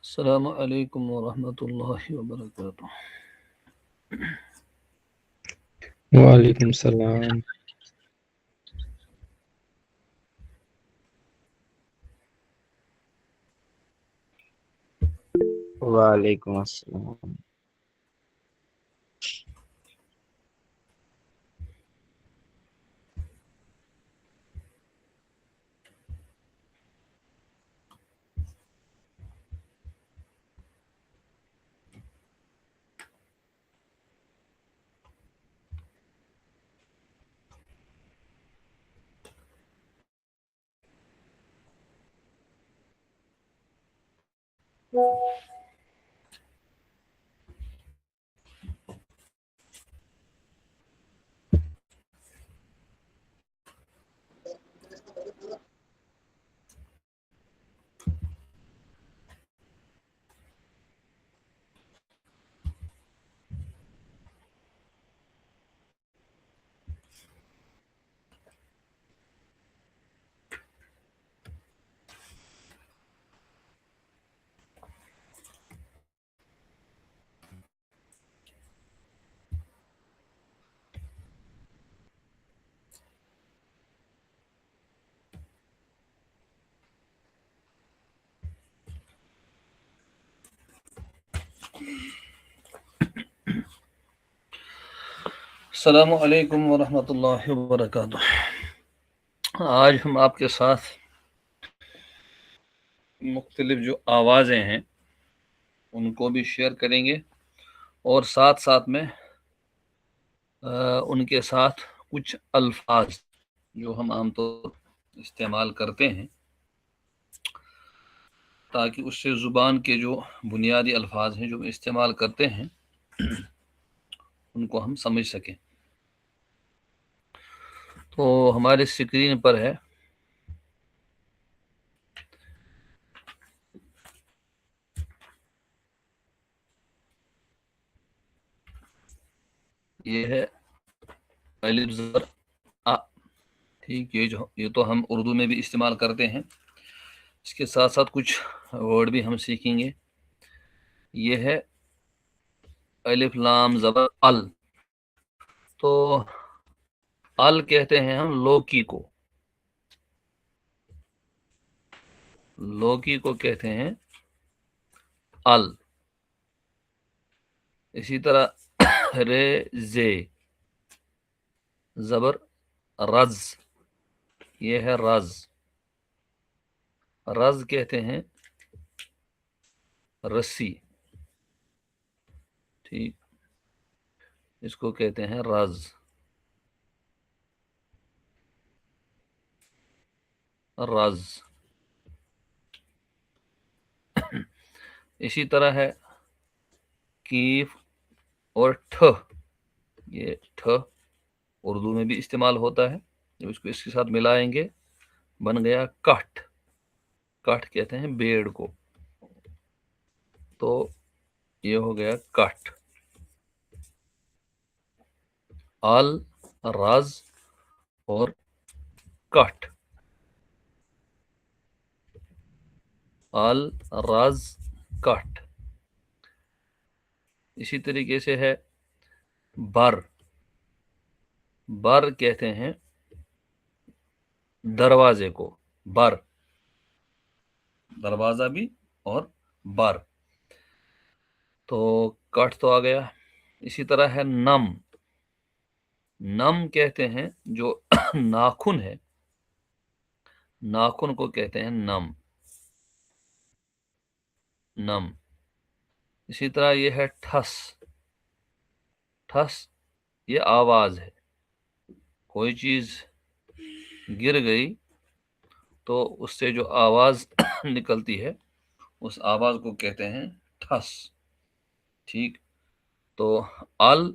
السلام علیکم ورحمۃ اللہ وبرکاتہ۔ وعلیکم السلام۔ وعلیکم السلام۔ السلام علیکم ورحمۃ اللہ وبرکاتہ۔ آج ہم آپ کے ساتھ مختلف جو آوازیں ہیں ان کو بھی شیئر کریں گے، اور ساتھ ساتھ میں ان کے ساتھ کچھ الفاظ جو ہم عام طور پر استعمال کرتے ہیں، تاکہ اس سے زبان کے جو بنیادی الفاظ ہیں جو استعمال کرتے ہیں ان کو ہم سمجھ سکیں۔ تو ہمارے اسکرین پر ہے یہ ہے الف زبر آ، ٹھیک، یہ تو ہم اردو میں بھی استعمال کرتے ہیں۔ اس کے ساتھ ساتھ کچھ ورڈ بھی ہم سیکھیں گے۔ یہ ہے الف لام زبر ال۔ تو ال کہتے ہیں ہم لوکی کو، لوکی کو کہتے ہیں ال۔ اسی طرح رے زے زبر رز، یہ ہے رز، رز کہتے ہیں رسی، ٹھیک، اس کو کہتے ہیں رز، رز۔ اسی طرح ہے کیف اور ٹھ، یہ ٹھ اردو میں بھی استعمال ہوتا ہے، جب اس کو اس کے ساتھ ملائیں گے بن گیا کٹھ، کٹھ کہتے ہیں بیڑ کو، تو یہ ہو گیا کٹھ۔ ال، رز اور کٹھ، ال، رز، کٹھ۔ اسی طریقے سے ہے بر، بر کہتے ہیں دروازے کو، بر، دروازہ بھی اور بر، تو کٹھ تو آ گیا۔ اسی طرح ہے نم، نم کہتے ہیں جو ناخن ہے، ناخن کو کہتے ہیں نم، نم۔ اسی طرح یہ ہے ٹھس، ٹھس یہ آواز ہے، کوئی چیز گر گئی تو اس سے جو آواز نکلتی ہے اس آواز کو کہتے ہیں ٹھس، ٹھیک۔ تو ال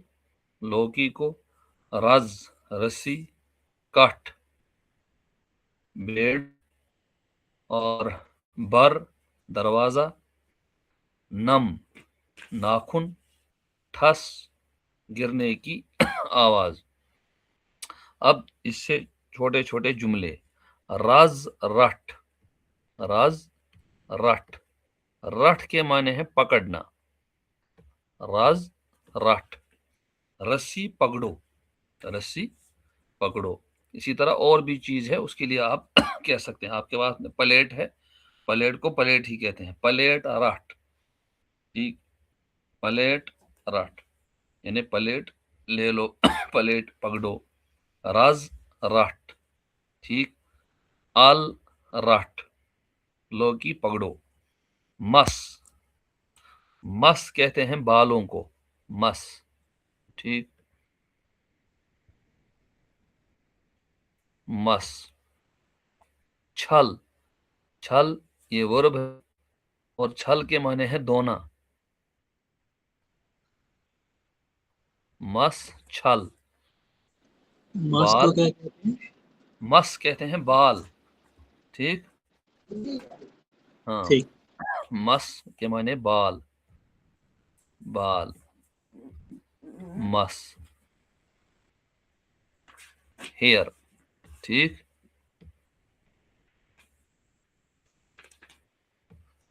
لوکی کو، رز رسی، کٹھ بیڑ، اور بر دروازہ، نم ناخن، ٹھس گرنے کی آواز۔ اب اس سے چھوٹے چھوٹے جملے، رز رٹ، رز رٹ، रट के माने है पकड़ना, राज रट, रस्सी पकड़ो, रस्सी पकड़ो। इसी तरह और भी चीज है, उसके लिए आप कह सकते हैं। आपके पास प्लेट है, प्लेट को प्लेट ही कहते हैं, प्लेट रट, ठीक, प्लेट रट यानी प्लेट ले लो, प्लेट पकड़ो, राज रट, ठीक, आल रट, लौकी पकड़ो, मस, मस कहते हैं बालों को, मस, ठीक, मस, छल, छल ये वर्ब है और छल के माने है दोना, मस छल, मस को बाल, क्या कहते हैं? मस कहते हैं बाल, ठीक, हाँ, ठीक। मस के माने बाल, बाल, मस, हेयर, ठीक,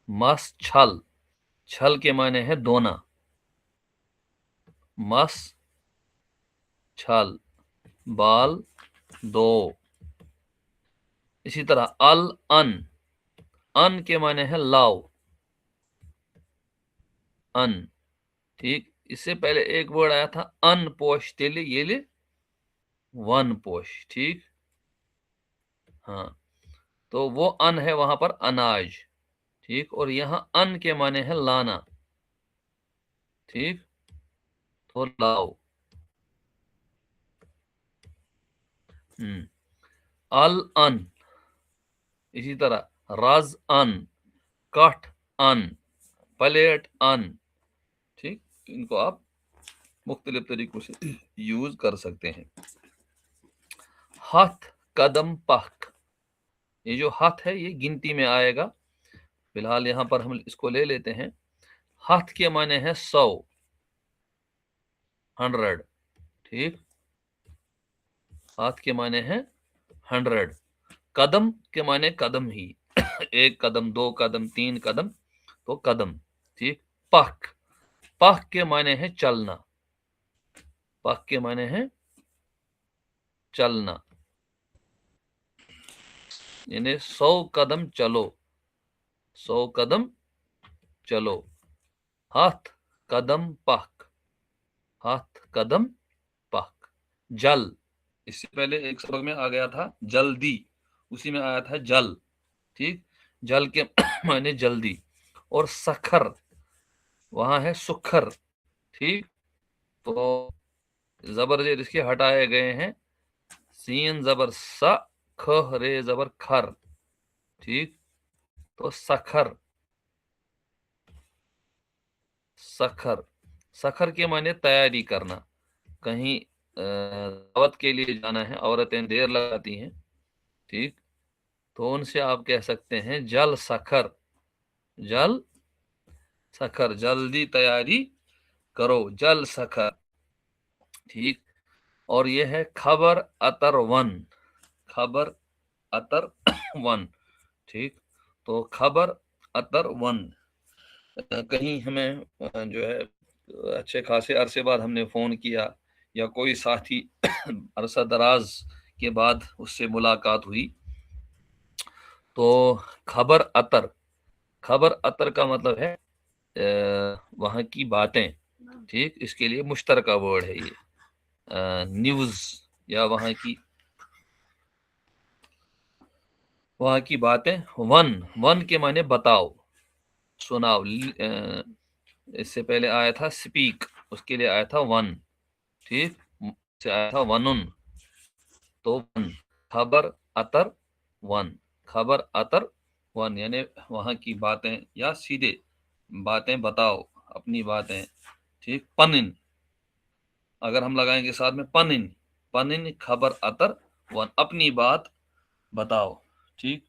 मस छल, छल के माने है दोना, मस छल, बाल दो। इसी तरह अल अन, अन के माने है लाओ, अन, ठीक। इससे पहले एक वर्ड आया था अन पोष तेले, ये ले वन पोष, ठीक, हाँ, तो वो अन है वहां पर अनाज, ठीक, और यहां अन के माने है लाना, ठीक, तो लाओ। अल अन, इसी तरह राज अन, काठ अन, प्लेट अन, ठीक, इनको आप मुख्तलिफ तरीकों से यूज कर सकते हैं। हाथ कदम पख, ये जो हाथ है ये गिनती में आएगा, फिलहाल यहां पर हम इसको ले लेते हैं। हाथ के माने हैं 100, 100, ठीक, हाथ के माने हैं 100, कदम के माने कदम ही, एक कदम, दो कदम, तीन कदम, तो कदम, ठीक, पख, पख के माने हैं चलना, पख के माने हैं चलना, यानी 100 कदम चलो, 100 कदम चलो। हाथ कदम पख, हाथ कदम पख, जल, इससे पहले एक सबक में आ गया था जल्दी, उसी में आया था जल, ठीक, जल के माने जल्दी। और सखर, वहां है सुखर, ठीक, तो जबर जेर इसके हटाए गए हैं, सीन जबर सा, ख रे जबर खर, ठीक, तो सखर, सखर, सखर के माने तैयारी करना, कहीं दावत के लिए जाना है, औरतें देर लगाती हैं, ठीक, तो उनसे आप कह सकते हैं जल सखर, जल सखर, जल्दी तैयारी करो, जल सखर, ठीक। और यह है खबर अतर वन, खबर अतर वन, ठीक, तो खबर अतर वन, कहीं हमें जो है अच्छे खासे अरसे बाद हमने फोन किया या कोई साथी अरसा दराज के बाद उससे मुलाकात हुई, तो खबर अतर, खबर अतर का मतलब है वहाँ की बातें, ठीक, इसके लिए मुश्तरका वर्ड है ये, न्यूज, या वहाँ की बातें। वन, वन के माने बताओ, सुनाओ, इससे पहले आया था स्पीक, उसके लिए आया था वन, ठीक, से आया था वनुन, तो वन, खबर अतर वन, खबर अतर वन, यानी वहाँ की बातें, या सीधे बातें बताओ, अपनी बातें, ठीक। पनिन, अगर हम लगाएंगे साथ में पनिन, पनिन खबर अतर वन, अपनी बात बताओ, ठीक।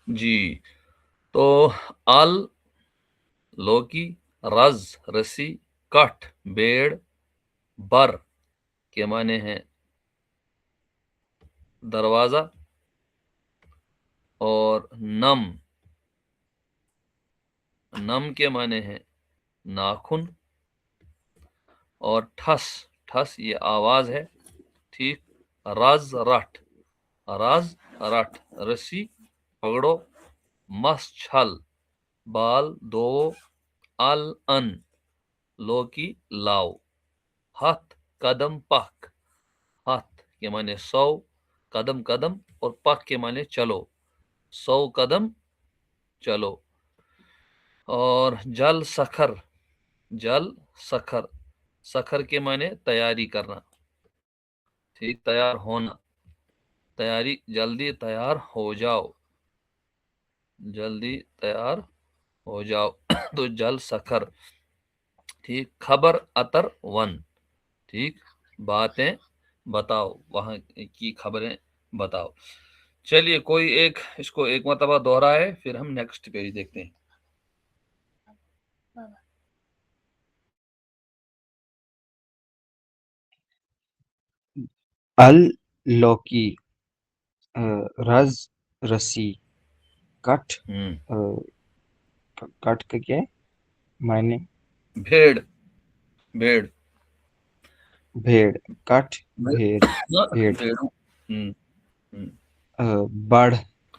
جی تو ال لوکی، رز رسی، کٹھ بیڑ، بر کے معنی ہیں دروازہ، اور نم نم کے معنی ہیں ناخن، اور ٹھس ٹھس یہ آواز ہے، ٹھیک، رز رٹ رز رٹ رسی پکڑو، مس چھل بال دو، ال ان لوکی لاؤ، ہتھ قدم پک ہتھ کے معنی 100 قدم قدم، اور پک کے معنی چلو، 100 قدم چلو، اور جل سکھر جل سکھر سکھر کے معنی تیاری کرنا، ٹھیک، تیار ہونا، تیاری، جلدی تیار ہو جاؤ، جلدی تیار ہو جاؤ تو جل سکھر، ٹھیک، خبر اتر ون، ٹھیک، باتیں بتاؤ، وہاں کی خبریں بتاؤ۔ چلیے کوئی ایک اس کو ایک مرتبہ دوہرائے، پھر ہم نیکسٹ پیج دیکھتے ہیں۔ ال لوکی، رز رسی، کٹھ، کٹھ کا کیا ہے معنی؟ بھیڑ بھیڑ بھیڑ، کٹھ بھیڑ، بھیڑ، بڑھ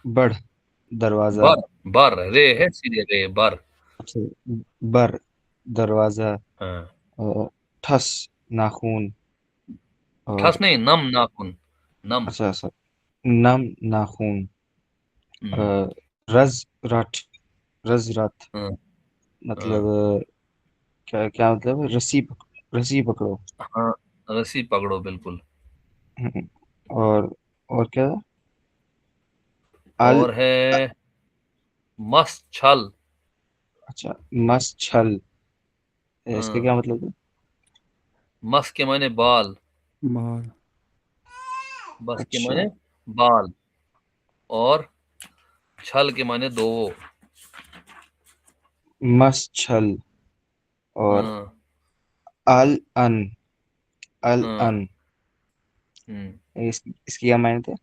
بڑھ دروازہ، بر بر رے ہے سیدھے رے بر، اچھا، بر دروازہ، ہاں، ٹھس ناخون، اور ٹھس نہیں، نم ناخن، نم، اچھا اچھا نم ناخون، ہم، رز رٹ رز رت ہاں، مطلب کیا کیا مطلب رسی پکڑو، ہاں، رسی پکڑو بالکل، اور کیا تھا؟ ال، اور ہے مس چھل، اچھا، مس چھل، اس کا ہاں، کیا مطلب ہے؟ مس کے معنی بال، بال، بس کے اچھا، معنی بال، اور چھل کے معنی دو، مس چھل، اور ہاں، ال ان ال ہاں، ان اس کی کیا معنی تھے؟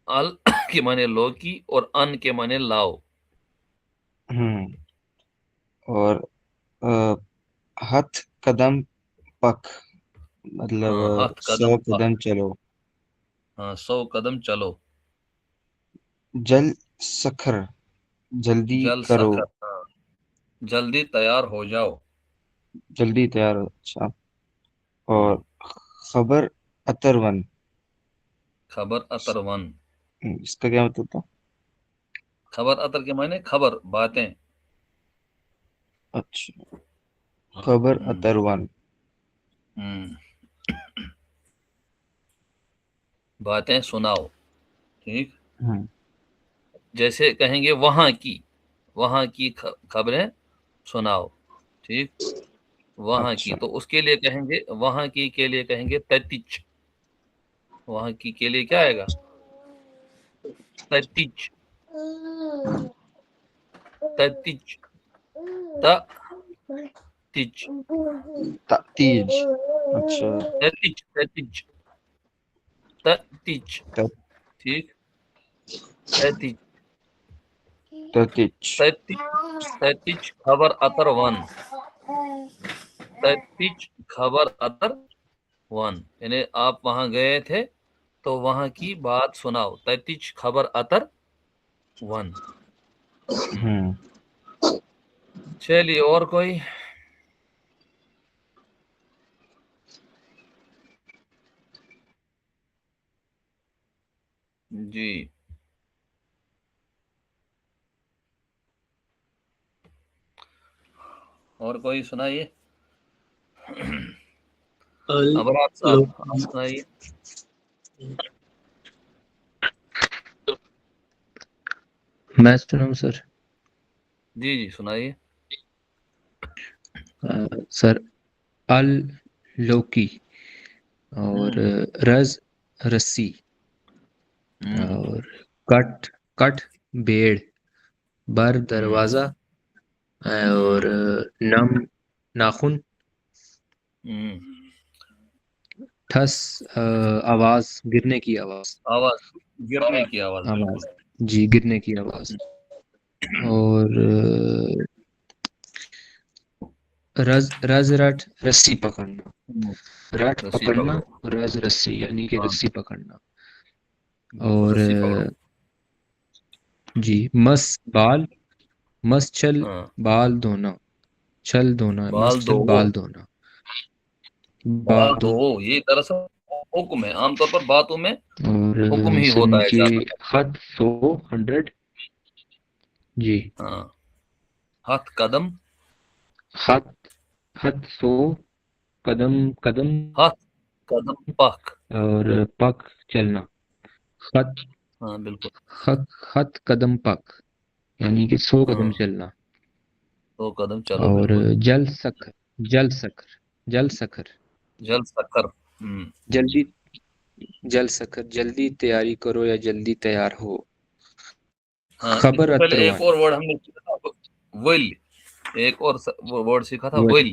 ال کے معنی لوکی، اور ان کے معنی لاؤ، اور ہتھ قدم پک مطلب ہاں، ہاتھ 100 قدم پا، قدم چلو، ہاں، 100 قدم چلو، جل سکھر جلدی جل کرو، سکر، ہاں، جلدی تیار ہو جاؤ، جلدی تیار ہو، اچھا، اور ہم، خبر اتر ون، خبر اتر ون، اس کا کیا مطلب تھا؟ خبر اتر کے معنی خبر باتیں، اچھا، خبر ہم، اتر ون، ہم، باتیں سناؤ، ٹھیک، جیسے کہیں گے وہاں کی خبریں سناؤ، ٹھیک، وہاں کی، اچھا، تو اس کے لیے کہیں گے، وہاں کی کے لیے کہیں گے تتچ، وہاں کی کے لیے کیا آئے گا؟ تتچ تتچ تچ تیج، اچھا، تتچ تتچ تتچ، ٹھیک، تتچ تتچ، تتچ خبر اتر ون، تتچ خبر اتر ون، یعنی آپ وہاں گئے تھے تو وہاں کی بات سناؤ، تتچ خبر اتر ون، چلیے اور کوئی؟ جی، اور کوئی سنائیے، ال ابرار صاحب آپ لوکی، سنائیے۔ میں سنوں سر؟ جی جی سنائیے۔ سر، ال لوکی، اور رز رسی، ہم، اور کٹ بھیڑ، بر دروازہ، اور نم ناخن، ٹھس آواز، گرنے کی آواز، آواز، گرنے کی آواز، آواز بالکل. جی گرنے کی آواز. اور رز رز رٹ رسی پکڑنا، رٹ رسی پکڑنا، پکڑو. رز رسی یعنی کہ ہاں، رسی پکڑنا. بالکل، اور رسی پکڑو. جی مس بال، مس چل ہاں، بال دھونا، چھل دھونا، مس بال چل دو، بال دھونا، بال دو، یہ دراصل حکم ہے. عام طور پر باتوں میں اور حکم ہی سر ہوتا ان ہے کی زیادہ. خط 100 جی ہاں، ہاتھ قدم، خط خط 100 قدم قدم، ہاتھ قدم پاک. اور پک چلنا. خط ہاں بالکل، خط قدم پک یعنی کہ 100 قدم ہاں، چلنا. 2 قدم چلو، اور بالکل. جل سکر، جل سکر، جل سکر، جل سکر. جلدی، جل سکر جلدی تیاری کرو یا جلدی تیار ہو. ہاں، اس خبر سے پہلے ایک اتروان، اور ورڈ ہم نے سیکھا تھا، ول. ایک اور ورڈ سیکھا تھا، ول.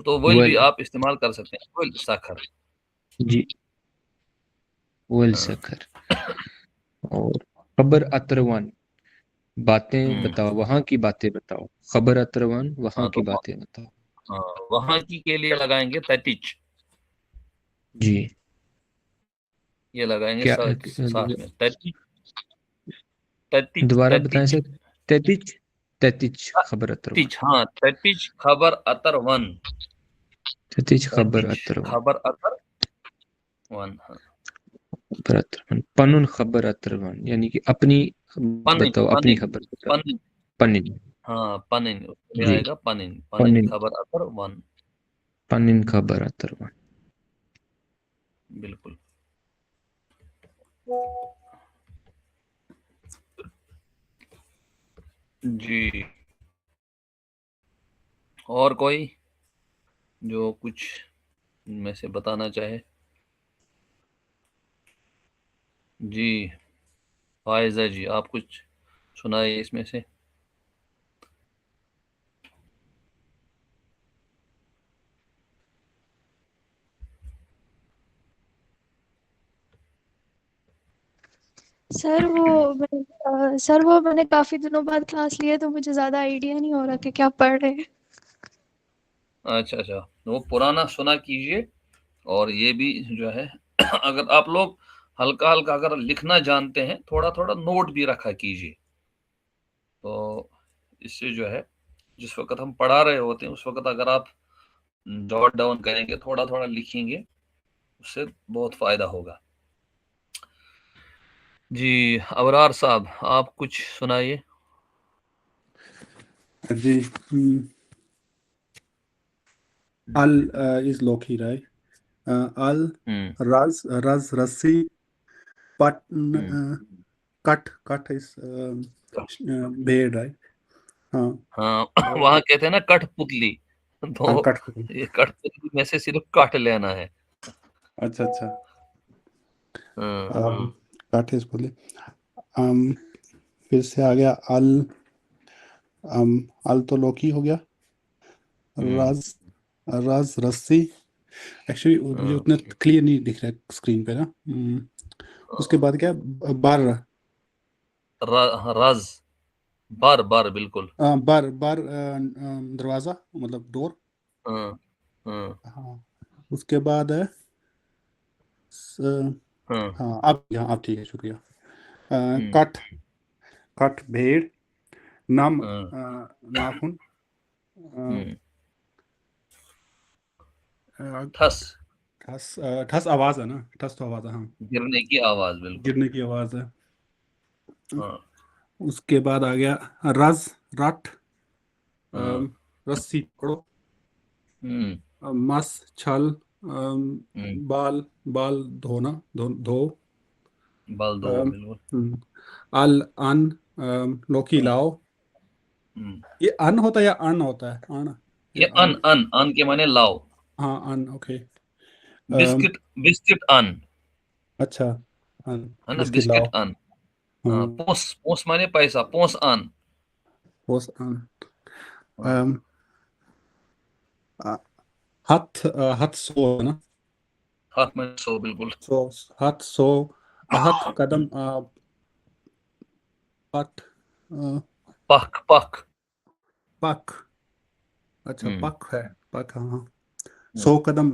تو ول ول بھی آپ استعمال کر سکتے ہیں، ول سکر. جی ول ہاں، سکر. اور خبر اتروان، باتیں ہوں، بتاؤ، وہاں کی باتیں بتاؤ. خبر اتروان، وہاں ہاں، کی تو باتیں بتاؤ. ہاں، وہاں کی کے لیے لگائیں گے تتیچ. جی یہ لگائیں گے کیا ساتھ میں تتیچ. تتیچ، دوبارہ بتائیں تتیچ، سر. تیتیچ، تیتیچ خبر اتروان، تتیچ. ہاں، تتیچ خبر اتر ون. تیتیچ خبر تتیچ اتروان، خبر اتر ون. ہاں، خبر اتروان. پنن خبر اتروان یعنی کہ اپنی پنن، بتاؤ، اپنی پنن، خبر بتاؤ. پنن. پنن ہاں، پنن، اس کے لیے جی آئے گا پنن. پنن پنن، خبر اتر ون. پنن خبر اتروان. بالکل. جی، اور کوئی جو کچھ میں سے بتانا چاہے؟ جی فائزہ جی، آپ کچھ سنائے اس میں سے. سر وہ میں نے کافی دنوں بعد کلاس لی ہے تو مجھے زیادہ آئیڈیا نہیں ہو رہا کہ کیا پڑھ رہے ہیں. اچھا اچھا، وہ پرانا سنا کیجئے. اور یہ بھی جو ہے اگر آپ لوگ ہلکا ہلکا اگر لکھنا جانتے ہیں، تھوڑا تھوڑا نوٹ بھی رکھا کیجئے. تو اس سے جو ہے جس وقت ہم پڑھا رہے ہوتے ہیں اس وقت اگر آپ جاٹ ڈاؤن کریں گے، تھوڑا تھوڑا لکھیں گے، اس سے بہت فائدہ ہوگا. جی ابرار صاحب، آپ کچھ سنائیے. جی ال از Loki, right? Al ہوں، raz رسی پٹ ہوں. کٹ is بھیڑ, right? ہاں ہاں وہاں کہتے ہیں نا کٹ پتلی. تو کٹ. یہ کٹ پتلی میں سے صرف کٹ لینا ہے. اچھا اچھا. ہاں، کٹ is بولے. پھر سے آ گیا ال تو لوکی ہو گیا. راز راز رسی. ایکچولی مجھے اتنا کلیئر نہیں دکھ رہا ہے اسکرین پہ نا. اس کے بعد کیا بار رز، بار بار، بالکل. بار دروازہ مطلب ڈور. ہاں ہاں ہاں اس کے بعد ہے ہاں. ہاں اب ٹھیک ہے, شکریہ. کٹ بھیڑ. نم ناخن. ٹھس، ٹھس آواز ہے نا, ٹھس تو آواز ہے. ہاں گرنے کی آواز، بالکل. گرنے کی آواز ہے. ہاں اس کے بعد آ گیا رز رٹ ہاں. رسی پکڑو. ہوں، مس چھل بال بال دھونا دھو. بال دو، بالکل. ال ان لوکی لاؤ. یہ ان ہوتا ہے یا ان ہوتا ہے؟ یہ ان کے معنی لاؤ. ہاں ان, اوکے. بسکٹ، بسکٹ ان اچھا ہے نا، بسکٹ بسکٹ لاؤ. ان. हाँ, पोस पोस माने पैसा, पोस आन। पोस आन हाँ, हथ हथ सो है ना, हाथ में 100 बिल्कुल। सो हथ सो हथ कदम पट पख पख। पक, अच्छा हम्म, पक है, पक हाँ, 100 कदम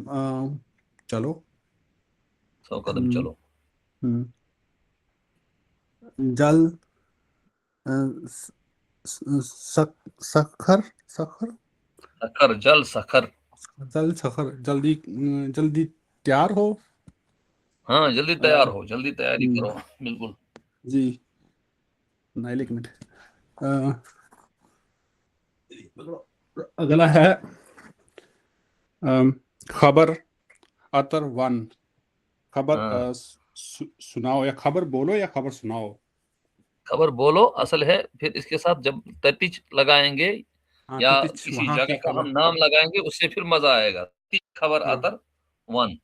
चलो 100 कदम हम्म, चलो। हम्म, जल स- सखर सखर सखर, जल सखर। जल सखर, जल्दी जल्दी तैयार हो हाँ, जल्दी तैयार हो, जल्दी तैयारी हम्म, करो, बिल्कुल। जी नहीं एक मिनट अगला है खबर अतर वन, खबर हाँ, सुनाओ, या खबर बोलो या खबर सुनाओ। खबर बोलो असल है, फिर इसके साथ जब ततिच लगाएंगे हाँ या ततिच किसी वहाँ जगह की का हम खबर, नाम लगाएंगे, उससे फिर मजा आएगा। खबर हाँ अतर वन,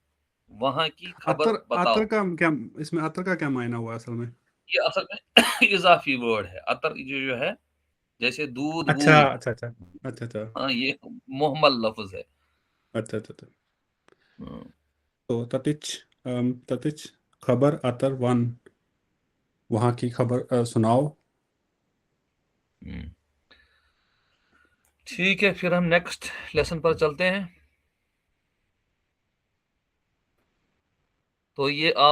वहां की खबर अतर, बताओ। अतर का क्या, इसमें अतर का क्या मायना हुआ असल में? ये असल में इजाफी वर्ड है अतर, जो है जैसे दूध अच्छा वूध। अच्छा अच्छा अच्छा अच्छा हाँ, ये मोहम्मल लफ्ज है। अच्छा अच्छा अच्छा। हम्म, तो ततिच ततिच खबर अतर वन, वहाँ की खबर सुनाओ। हम्म। ठीक है, फिर हम नेक्स्ट लेसन पर चलते हैं। तो ये आ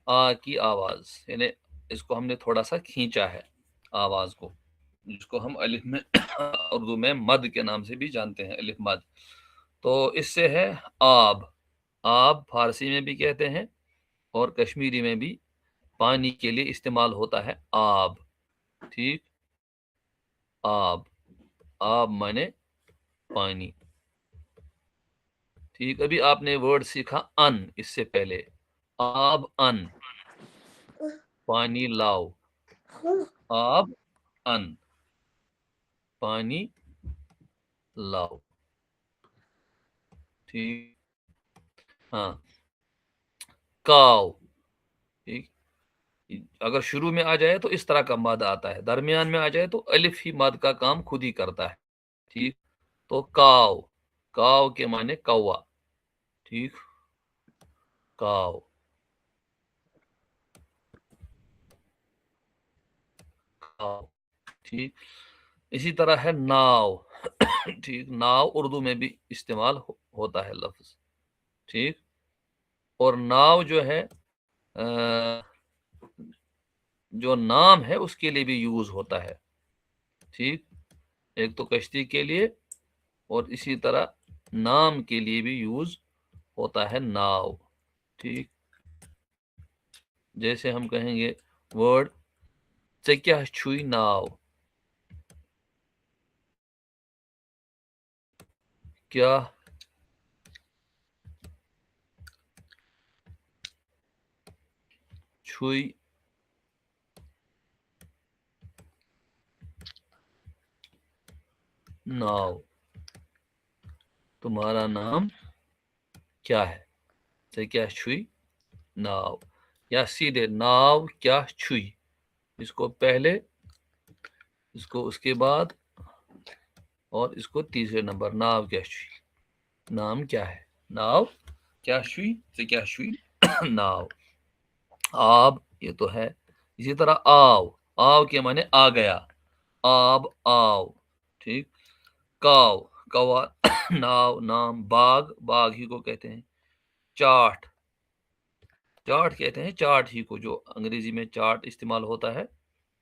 आ की आवाज, यानी इसको हमने थोड़ा सा खींचा है आवाज को, जिसको हम अलिफ में उर्दू में मद के नाम से भी जानते हैं, अलिफ मद। तो इससे है आब। आब फारसी में भी कहते हैं और कश्मीरी में भी पानी के लिए इस्तेमाल होता है आब। ठीक, आब, आब माने पानी। ठीक, अभी आपने वर्ड सीखा अन, इससे पहले आब अन, पानी लाओ। आब अन, पानी लाओ। ठीक, हाँ, काव। ठीक, अगर शुरू में आ जाए तो इस तरह का मद आता है, दरमियान में आ जाए तो अलिफ ही मद का काम खुद ही करता है। ठीक, तो काव, काव के माने कौवा। ठीक, काव, काव। ठीक, इसी तरह है नाव। ठीक, नाव उर्दू में भी इस्तेमाल होता है लफ्ज। ठीक, और नाव जो है जो नाम है उसके लिए भी यूज होता है। ठीक, एक तो कश्ती के लिए और इसी तरह नाम के लिए भी यूज होता है नाव। ठीक, जैसे हम कहेंगे वर्ड क्या छुई नाव, क्या छुई नाव, तुम्हारा नाम क्या है। क्या छुई नाव, या सीधे नाव क्या छुई, इसको पहले, इसको उसके बाद, और इसको तीसरे नंबर, नाव क्या छुई, नाम क्या है, नाव क्या छुई से क्या छुई नाव। आब, ये तो है। इसी तरह आव, आव के माने आ गया, आब आव। ठीक, काव, कौवा, नाव नाम, बाग, बाग ही को कहते हैं, चाट, चाट कहते हैं चाट ही को, जो अंग्रेजी में चाट इस्तेमाल होता है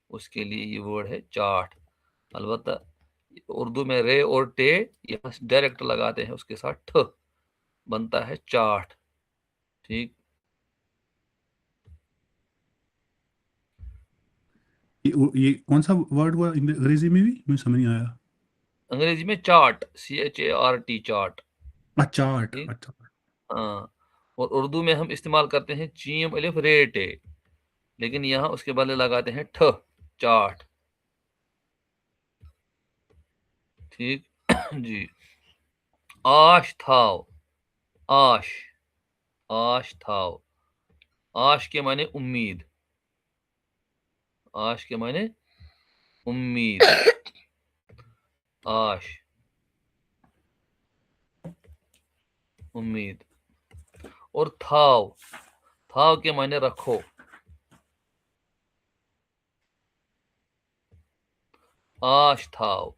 उसके लिए ये वर्ड है चाट। अलबत्ता उर्दू में रे और टे यहाँ डायरेक्ट लगाते हैं, उसके साथ ठ बनता है चाट। ठीक, ये कौन सा वर्ड हुआ अंग्रेजी में भी, मुझे समझ नहीं आया। अंग्रेजी में चाट, CHART, चाट। चार्ट, ठीक, अच्छा हाँ, और उर्दू में हम इस्तेमाल करते हैं चीम अलिफ रे टे, लेकिन यहाँ उसके बदले लगाते हैं ठ, चाट। ठीक जी, आश थाव, आश, आश थाव, आश के माने उम्मीद, आश के माने उम्मीद, आश उम्मीद। और थाव, थाव के माने रखो, आश थाव,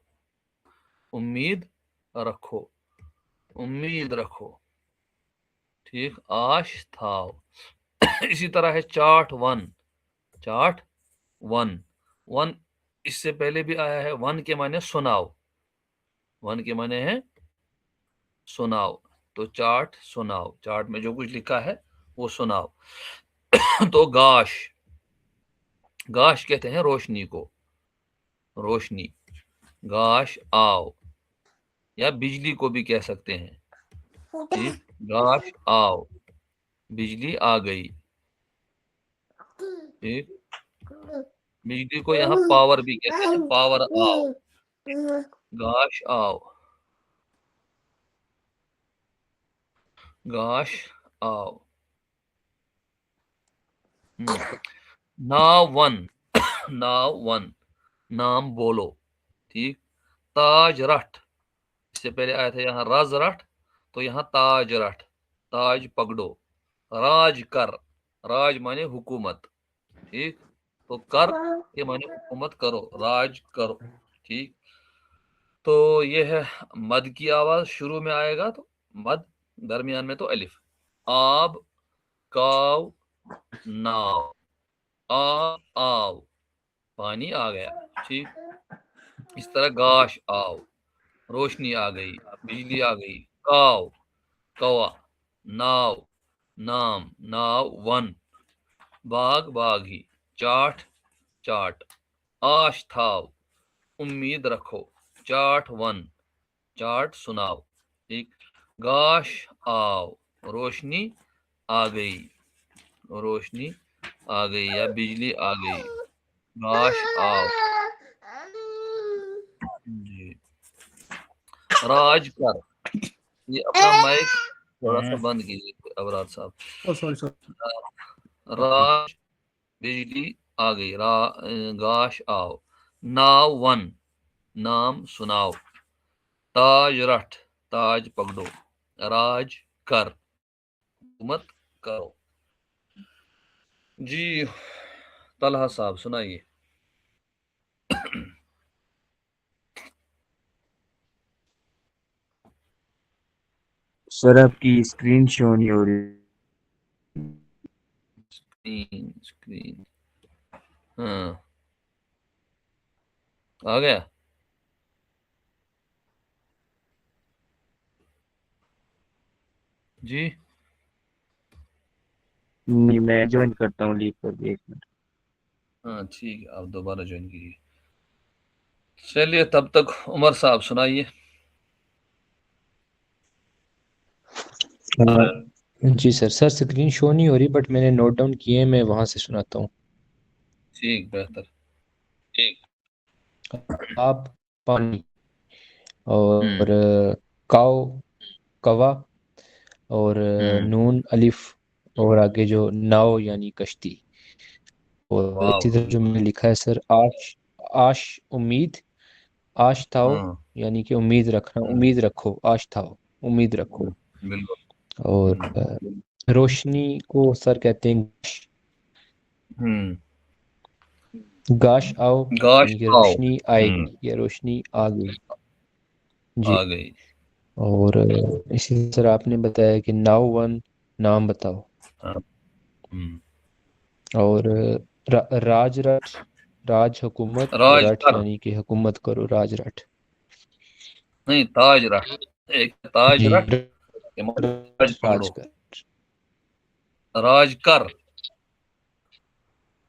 उम्मीद रखो, उम्मीद रखो, ठीक, आश थाव। इसी तरह है चाट वन, चाट वन, वन इससे पहले भी आया है, वन के माने सुनाओ, वन के माने है सुनाओ, तो चाट सुनाओ, चाट में जो कुछ लिखा है वो सुनाओ। तो गाश, गाश कहते हैं रोशनी को, रोशनी, गाश आओ, या बिजली को भी कह सकते हैं, ठीक, गाश आओ, बिजली आ गई, ठीक, बिजली को यहाँ पावर भी कहते हैं, पावर आओ, गाश आओ, गाश आओ। नाव वन, नाव वन, नाम बोलो, ठीक, ताज रट, इससे पहले आया था यहाँ रज रट, तो यहाँ ताज रट, ताज पकड़ो, राज कर, राज माने हुकूमत, ठीक, तो कर के माने हुकूमत करो, राज करो, ठीक। तो ये है मद की आवाज, शुरू में आएगा तो मद, दरमियान में तो अलिफ। आब, काव, नाव, आओ, पानी आ गया, ठीक। इस तरह गाश आओ, रोशनी आ गई, बिजली आ गई, काव, कौवा, नाव, नाम, नाव वन, बाग, बागी, चाट, चाट, आश थाव, उम्मीद रखो, चाट वन, चाट सुनाओ, ठीक, गाश आओ, रोशनी आ गई, रोशनी आ गई या बिजली आ गई, गाश आओ, जी। राज कर, ये अपना माइक थोड़ा सा बंद कीजिए अबरार साहब। Sorry sorry. राज, बिजली आ गई, गाश आओ, नाव वन, नाम सुनाओ, ताज रट, ताज पकड़ो, राज कर, हुकूमत करो। जी तलहा साहब सुनाइए। सर आपकी स्क्रीन शो नहीं हो रही। स्क्रीन, स्क्रीन, हाँ आ गया। जी नहीं, मैं ज्वाइन करता हूँ, लीव कर दिए, एक मिनट। हाँ ठीक है, आप दोबारा ज्वाइन कीजिए। चलिए तब तक उमर साहब सुनाइए। जी सर, सर स्क्रीन शो नहीं हो रही, बट मैंने नोट डाउन किए हैं, मैं वहां से सुनाता हूँ। ठीक, बेहतर, ठीक। आप, पानी, और काव, कवा, और नून अलिफ, और आगे जो नाव यानी कश्ती, और वाह, इसी तरह जो मैंने लिखा है सर, आश, आश उम्मीद, आश थाओ यानी कि उम्मीद रखना, उम्मीद रखो, आश थाओ उम्मीद रखो। बिल्कुल। और रोशनी को सर कहते हैं गाश आओ, गाश यानी कि आओ, रोशनी आएगी या रोशनी आ गई, जी। आ गई। और इसी तरह आपने बताया कि नाव वन, नाम बताओ। और राजरठ, राज हुकूमत, राज रठ कर, यानी कि हुकूमत करो, राजरठ। नहीं ताज रख, एक ताज जी, रख, ताज पकड़ो, राजकर, राज कर,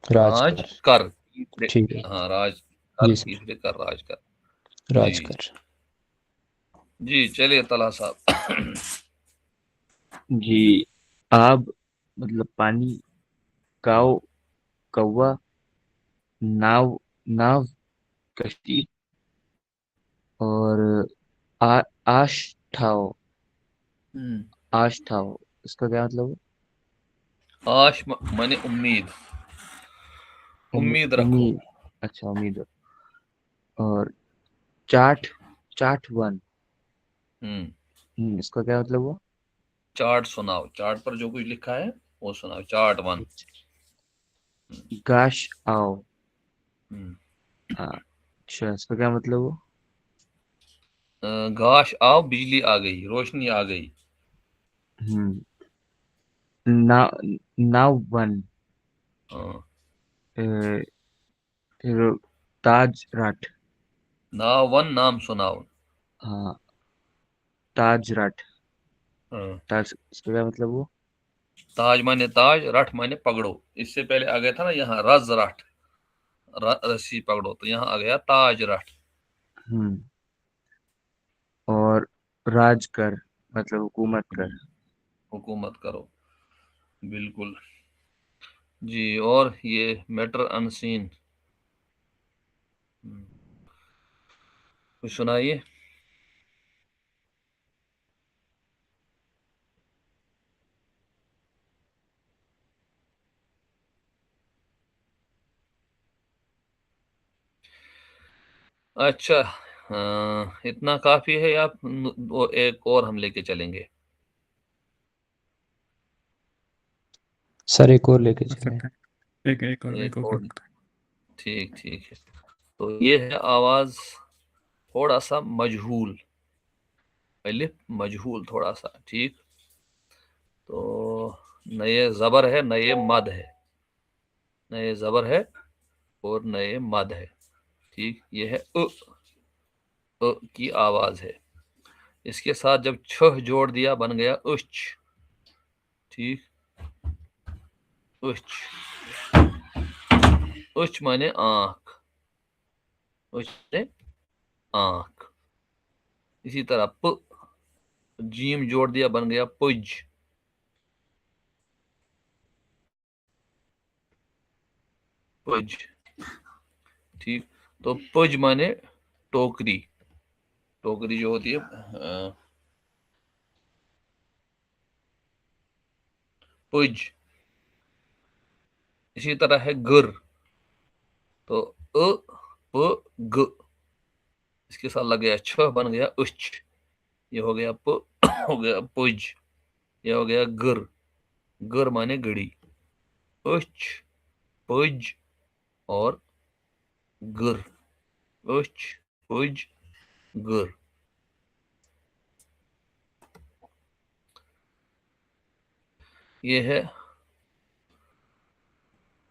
राज राजकर, कर, ठीक है हाँ राज कर, जी सर, तीसरे कर, राज कर, जी राजकर। जी। चलिए तला साहब। जी, आब मतलब पानी, काव कौवा, नाव नाव कश्ती, और आश ठाओ आश था वो, इसका क्या मतलब है? आश माने उम्मीद, उम्मीद रखो। उम्मीद, अच्छा उम्मीद रखो। और चाट, चाट वन, इसका क्या मतलब हुआ? चार्ट सुनाओ, चार्ट पर जो कुछ लिखा है वो सुनाओ, चार्ट वन। गाश आओ, हम्म, अच्छा इसका क्या मतलब हुआ? घास आओ, बिजली आ गई, रोशनी आ गई। हम्म, ना, नाव वन, हाँ, ताज राठ, नाव वन, नाम सुनाओ। हाँ ताज राठ, हाँ, ताज इसका क्या मतलब हुआ? ताज माने ताज, रठ माने पकड़ो। इससे पहले आ गया था ना यहाँ रज रठ, रस्सी पकड़ो, तो यहाँ आ गया ताज रठ। हम्म, और राज कर मतलब हुकूमत कर। हुकूमत करो, बिल्कुल जी। और ये मैटर अनसीन, कुछ सुनाइए। अच्छा, इतना काफी है या वो एक और हम लेके चलेंगे? सर एक और लेके कर चलें। सकते हैं, एक एक और एक कर और, सकते ठीक ठीक है। तो ये है आवाज थोड़ा सा मजहूल, पहले मजहूल थोड़ा सा, ठीक। तो नए जबर है, नए मद है, नए जबर है और नए मद है, ठीक। ये है की आवाज है। इसके साथ जब छह जोड़ दिया बन गया उच्च, ठीक। उच्च, उच्च माने आंख, उच्च माने आंख। इसी तरह जीम जोड़ दिया बन गया पुज, पुज, ठीक। तो पुज माने टोकरी, टोकरी जो होती है पुज। इसी तरह है गुर, तो प ग, इसके साथ लग गया छ बन गया उच्च, ये हो गया हो गया पुज, ये हो गया गुर, गुर माने गड़ी, उच्च, पुज और गुर, उच्च, पुज, गुर। ये है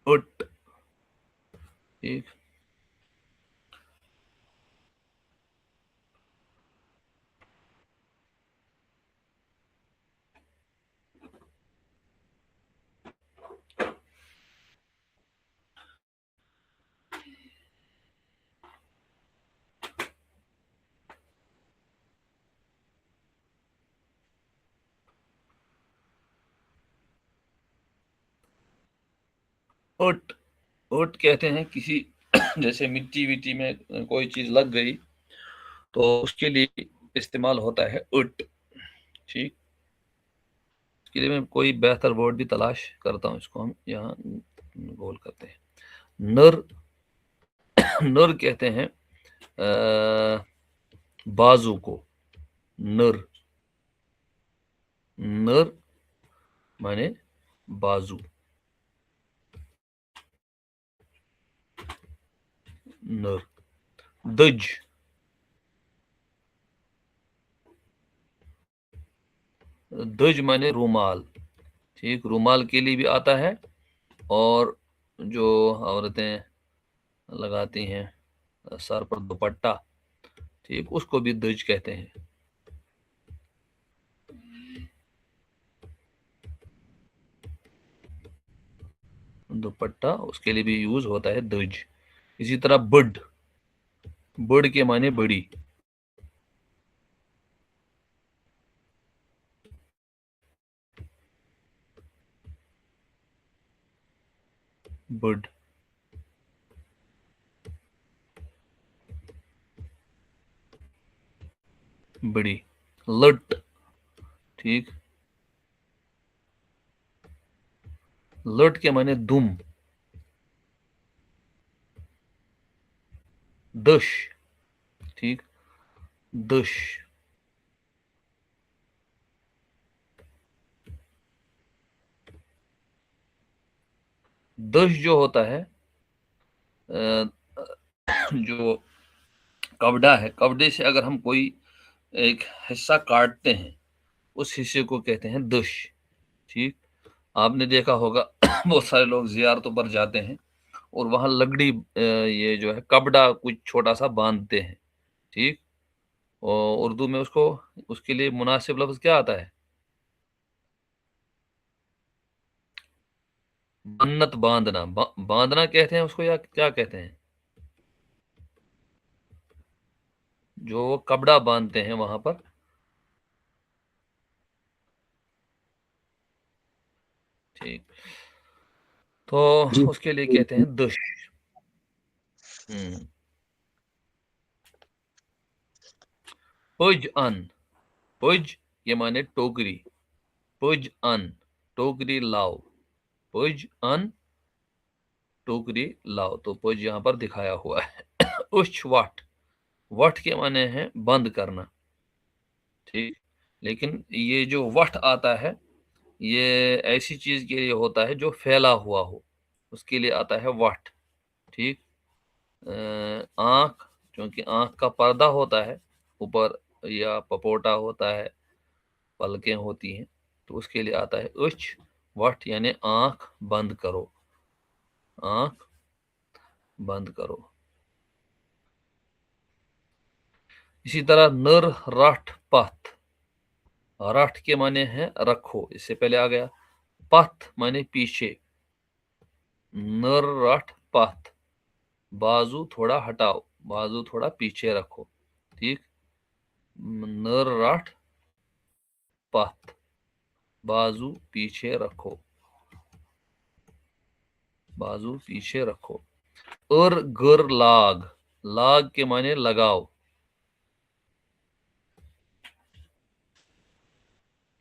उट, ठीक। उट, उट कहते हैं किसी जैसे मिट्टी विट्टी में कोई चीज लग गई तो उसके लिए इस्तेमाल होता है उट, ठीक। इसके लिए मैं कोई बेहतर वर्ड भी तलाश करता हूँ, इसको हम यहाँ गोल करते हैं। नर, नर कहते हैं बाजू को, नर, नर माने बाजू, नर। दज, दज माने रूमाल, ठीक। रूमाल के लिए भी आता है, और जो औरतें लगाती हैं सर पर दुपट्टा, ठीक, उसको भी दज कहते हैं। दुपट्टा उसके लिए भी यूज होता है दज। इसी तरह बड, बड के माने बड़ी, बड, बड़ी। लट, ठीक, लट के माने दुम, दश, ठीक, दश। दश जो होता है जो कवड़ा है, कवड़े से अगर हम कोई एक हिस्सा काटते हैं उस हिस्से को कहते हैं दश, ठीक। आपने देखा होगा बहुत सारे लोग जियारतों पर जाते हैं और वहां लकड़ी ये जो है कपड़ा कुछ छोटा सा बांधते हैं, ठीक। और उर्दू में उसको उसके लिए मुनासिब लफ्ज क्या आता है? मन्नत बांधना, बांधना कहते हैं उसको या क्या कहते हैं? जो वो कपड़ा बांधते हैं वहां पर, ठीक। तो जी उसके लिए कहते हैं दश। पुज अन, पुज ये माने टोकरी, पुज अन टोकरी लाओ, पुज अन टोकरी लाओ, तो पुज यहाँ पर दिखाया हुआ है। उच्च वट, वट के माने हैं बंद करना, ठीक। लेकिन ये जो वट आता है ये ऐसी चीज के लिए होता है जो फैला हुआ हो, उसके लिए आता है वट, ठीक। आंख, क्योंकि आंख का पर्दा होता है ऊपर या पपोटा होता है, पलकें होती हैं, तो उसके लिए आता है उच्च वट, यानी आंख बंद करो, आंख बंद करो। इसी तरह नर रठ पथ, रठ के माने हैं रखो, इससे पहले आ गया, पथ माने पीछे, नर रठ पथ बाजू थोड़ा हटाओ, बाजू थोड़ा पीछे रखो, ठीक। नर रठ पथ बाजू पीछे रखो, बाजू पीछे रखो। और गर लाग, लाग के माने लगाओ,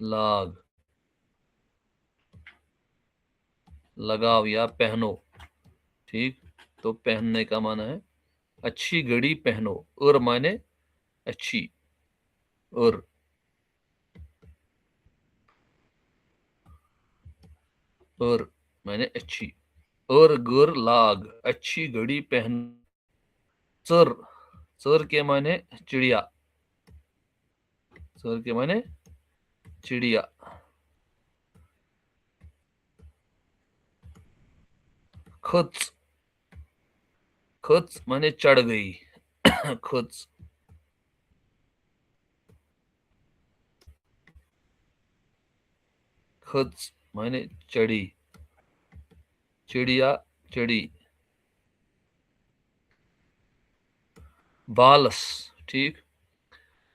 लाग लगाओ या पहनो, ठीक। तो पहनने का माना है अच्छी घड़ी पहनो, और माने अच्छी, और माने अच्छी, और गर लाग अच्छी घड़ी पहन। चर, चर के माने चिड़िया, चर के माने चिड़िया। खच, खच माने चढ़ गई, खच, खच माने चढ़ी, चिड़िया चढ़ी। बालस, ठीक।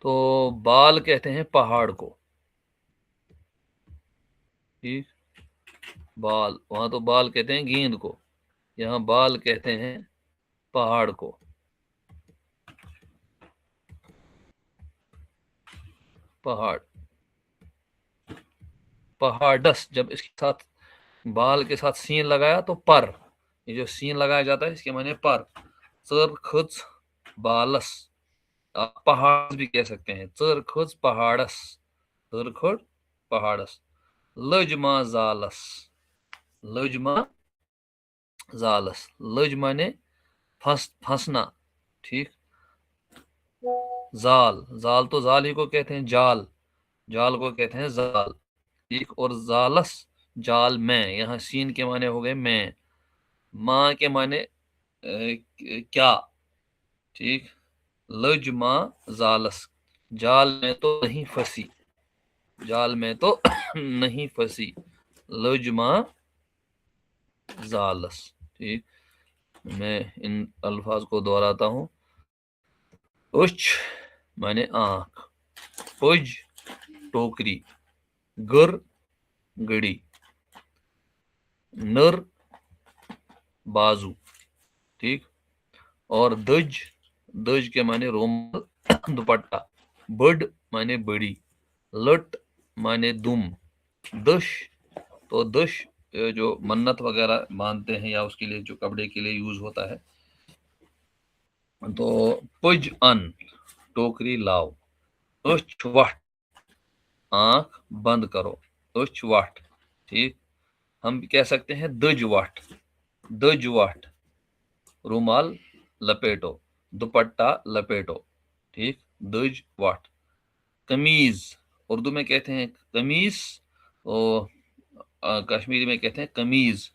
तो बाल कहते हैं पहाड़ को, ठीक, बाल, वहां तो बाल कहते हैं गेंद को, यहाँ बाल कहते हैं पहाड़ को, पहाड़। पहाड़स, जब इसके साथ बाल के साथ सीन लगाया तो पर, ये जो सीन लगाया जाता है इसके माने पर। चर खच बालस, आप पहाड़ भी कह सकते हैं, चर खच पहाड़स, चर खच पहाड़स। लजमा जालस, लजमा जालस, लज माने फंसना, ठीक। जाल, जाल तो जाल ही को कहते हैं, जाल, जाल को कहते हैं जाल, ठीक। और जालस जाल में, यहाँ सीन के माने हो गए मैं, माँ के माने क्या, ठीक। लजमा जालस, जाल में तो नहीं फंसी, जाल में तो नहीं फंसी, लजमा जालस, ठीक। मैं इन अल्फाज को दोहराता हूं। उच्च माने आंख, पुज टोकरी, गर गड़ी, नर बाजू, ठीक। और दज, दज के माने रोमाल दुपट्टा, बड माने बड़ी, लट माने दुम, दश, तो दश جو منت وغیرہ مانتے ہیں یا اس کے لیے جو کپڑے کے لیے یوز ہوتا ہے. تو پج ان ٹوکری لاؤ. اچھ وٹ آنکھ بند کرو. اچھ وٹ. ٹھیک. ہم کہہ سکتے ہیں دج وٹ. دج وٹ. رومال لپیٹو. دوپٹہ لپیٹو. ٹھیک. دج وٹ. قمیض اردو میں کہتے ہیں قمیص اور کشمیری میں کہتے ہیں قمیض.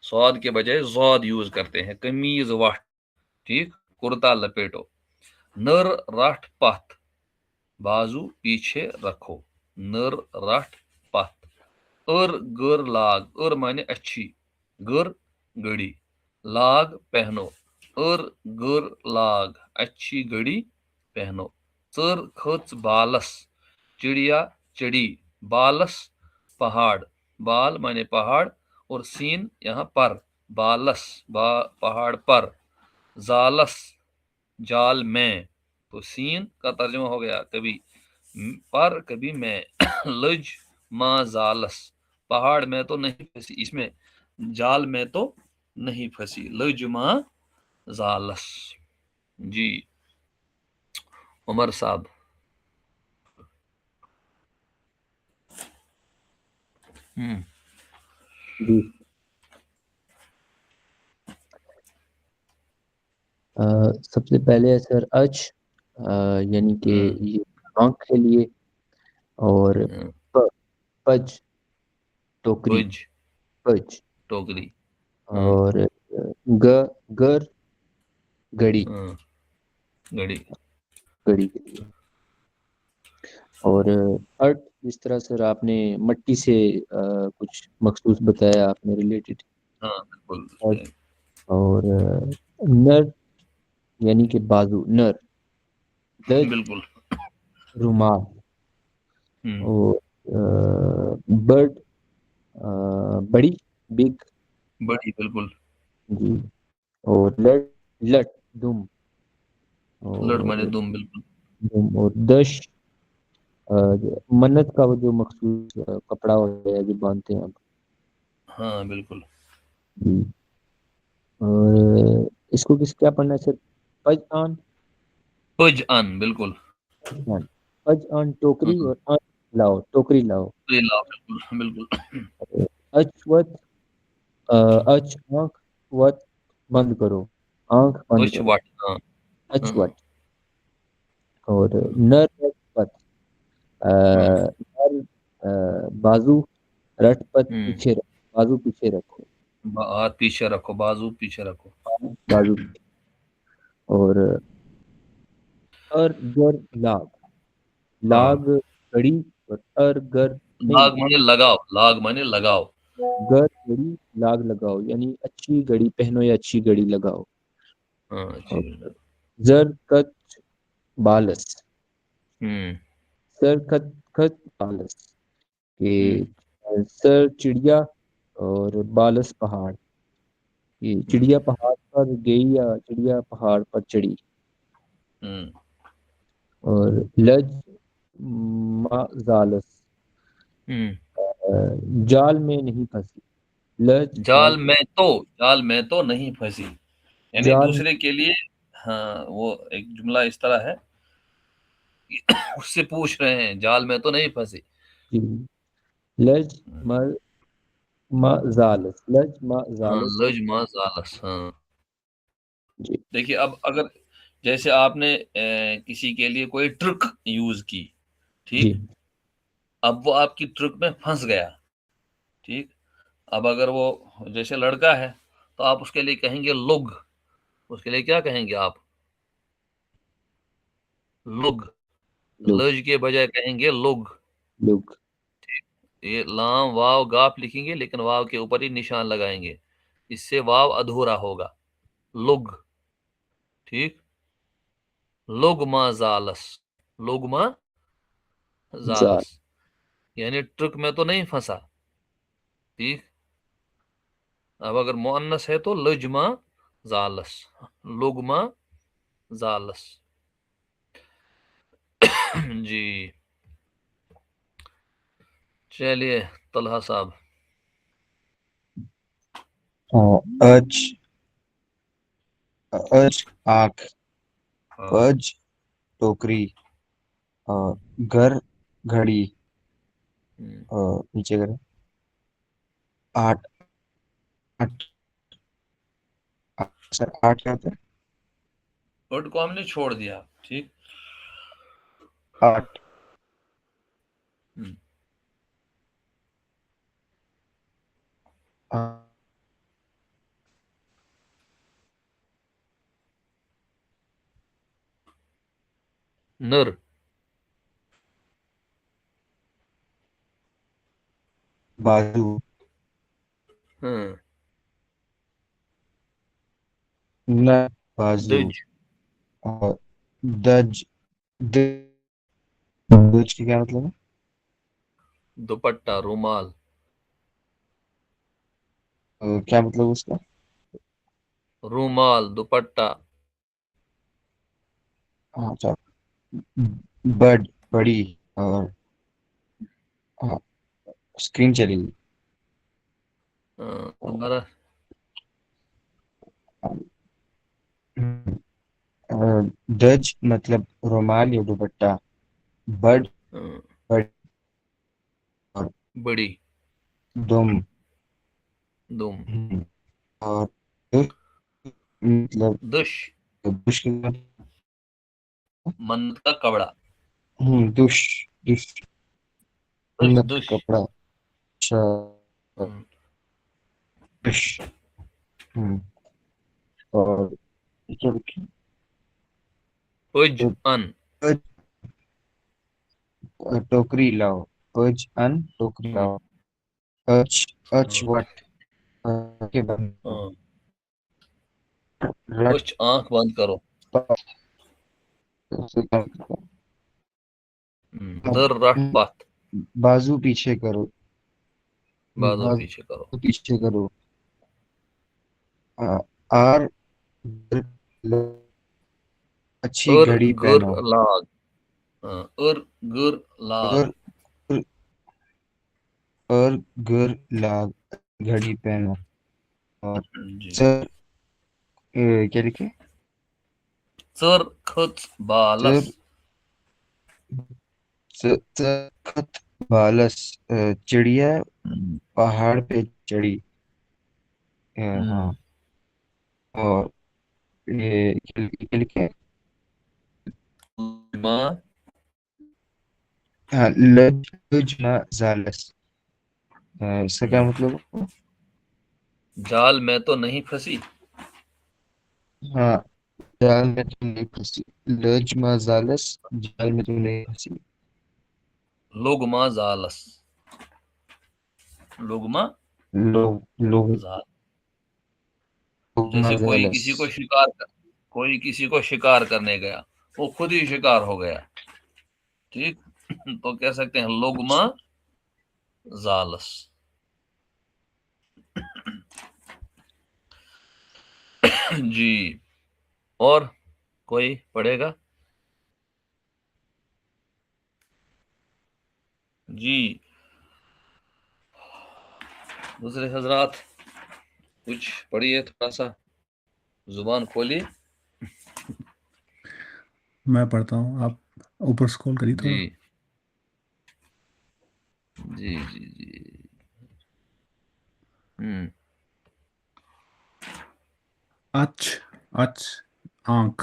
سواد کے بجائے زود یوز کرتے ہیں. قمیض وٹ. ٹھیک. کرتا لپیٹو. نر رٹ پت. بازو پیچھے رکھو. نر رٹ پت. گر لاگ. مانے اچھی. گر گڑی. لاگ پہنو. گر لاگ اچھی گڑی پہنو. ژر کھژ بالس. چڑیا چڑی. بالس پہاڑ. بال مانے پہاڑ اور سین یہاں پر. بالس پہاڑ پر. زالس جال میں. تو سین کا ترجمہ ہو گیا کبھی پر کبھی میں. لج ما زالس. پہاڑ میں تو نہیں پھنسی. اس میں جال میں تو نہیں پھنسی. لج ما زالس. جی عمر صاحب. جی سب سے پہلے ہے سر اچ یعنی کہ یہ آنکھ کے لیے. اور پج ٹوکری. پج پج. ٹوکری. اور گر گڑی. گڑی. گڑی کے لیے. اور ارتھ جس طرح سر آپ نے مٹی سے کچھ مخصوص بتایا آپ نے ریلیٹڈ. ہاں بالکل. اور نر یعنی کہ بازو. نر. لج بالکل. رومال. اور برڈ بڑی. بگ. بڑی. بالکل. جی. اور لٹ دم. لڑ اور مانے دم. بالکل. دم. اور دش منت کا وہ جو مخصوص کپڑا ہوتا ہے جو باندھتے ہیں آپ. ہاں بالکل. جی. اور اس کو کیا پڑھنا ہے سر؟ پج آن. پج ان. بالکل. پج آن ٹوکری. اور آن لاؤ. ٹوکری لاؤ. بالکل. اچ وت. اچ آنکھ. وت بند کرو. آنکھ بند اچ کرو. وٹ. ہاں. اچ وٹ. اور نر پت. بازو رٹ پت پیچھے رکھو. بازو پیچھے رکھو. ہاتھ پیچھے رکھو. بازو پیچھے رکھو. بازو. اور گر لاگ. لاگ گڑی. اور گر نہیں. لاگ مانے لگاؤ. لاگ مانے لگاؤ. گر گڑی لاگ لگاؤ یعنی اچھی گڑی پہنو یا اچھی گڑی لگاؤ. ہاں اچھی گڑی. زر کچ بالس. ہوں. سر خط بالس. کہ سر چڑیا اور بالس پہاڑ. یہ چڑیا پہاڑ پر گئی یا چڑیا پہاڑ پر چڑھی. اور لج ما زالس. جال میں نہیں پھنسی. لج ما جال میں تو نہیں پھنسی. یعنی جال. دوسرے کے لیے. ہاں وہ ایک جملہ اس طرح ہے اس سے پوچھ رہے ہیں جال میں تو نہیں پھنسی. لج ما زالس. لج ما زالس. لج ما زالس. ہاں. جی. دیکھیے اب اگر جیسے آپ نے کسی کے لیے کوئی ٹرک یوز کی. ٹھیک. جی. اب وہ آپ کی ٹرک میں پھنس گیا. ٹھیک. اب اگر وہ جیسے لڑکا ہے تو آپ اس کے لیے کہیں گے لگ. اس کے لیے کیا کہیں گے آپ؟ لگ. لج کے بجائے کہیں گے لگ. لگ. یہ لام واو گاف لکھیں گے لیکن واو کے اوپر ہی نشان لگائیں گے. اس سے واو ادھورا ہوگا. لگ. ٹھیک. لوگ ما زالس. لوگ ما زال. زالس یعنی ٹرک میں تو نہیں پھنسا. ٹھیک. اب اگر مؤنث ہے تو لجما زالس. لگما زالس. جی چلیے طلحہ صاحب. अज अज आंख, हाँ, पज टोकरी, घर घड़ी, नीचे करें, आठ आठ सर आठ क्या होता है? वर्ड को हमने छोड़ दिया, ठीक। आठ हम्म, आ- नर, बाजू, हाँ, न बाजू, दज, और दज दज की क्या मतलब है? दुपट्टा, रुमाल, क्या मतलब उसका? रुमाल, दुपट्टा, हाँ अच्छा, बड बड़ी, और हाँ, स्क्रीन चली गई। दोबारा, दज मतलब रुमाल या दुपट्टा, बड हाँ, बड, और बड़ी, दुम, दुम, और दुश मतलब दुश, दुश की मन्नत का कपड़ा, दुश दुश दुश, उन्नत दुश, कपड़ा, अच्छा, हम्म, दुश, और क्या लिखा? पुज, अन, टोकरी लाओ, अज अन टोकरी हम्म, लाओ, अच अच हाँ, वट के बंद, हाँ, रट उच, आंख बंद करो, दर, रट, पथ, बाजू पीछे करो, बाजू पीछे करो, बाजू पीछे करो, आर अच्छी और घड़ी गुर पहनो, लाग, हाँ, और गुर लाग, और और गर लाग घड़ी पहनो, और जी, सर क्या लिखे? सर, खच, बालस, सखत बालस, चिड़िया पहाड़ पे चढ़ी, हाँ, और ये क्या लिखे? माँ, हाँ, लजमा जालस, इसका क्या मतलब? जाल में तो नहीं फंसी, हाँ, जाल में तुम नहीं फंसी, लजमा जालस, जाल में तुम नहीं फंसी, लुगमा जालस, लुगमा लोग लोग जाल, लोगमा जैसे जालस, कोई किसी को शिकार करने गया, वो खुद ही शिकार हो गया, ठीक। तो कह सकते हैं लुगमा जालस। जी, और कोई पढ़ेगा? जी, दूसरे हजरात कुछ पढ़िए, थोड़ा सा जुबान खोलिए। मैं पढ़ता हूँ, आप ऊपर स्क्रॉल करिए जी, थोड़ा। जी, जी, जी, हम्म, अच अच आंख,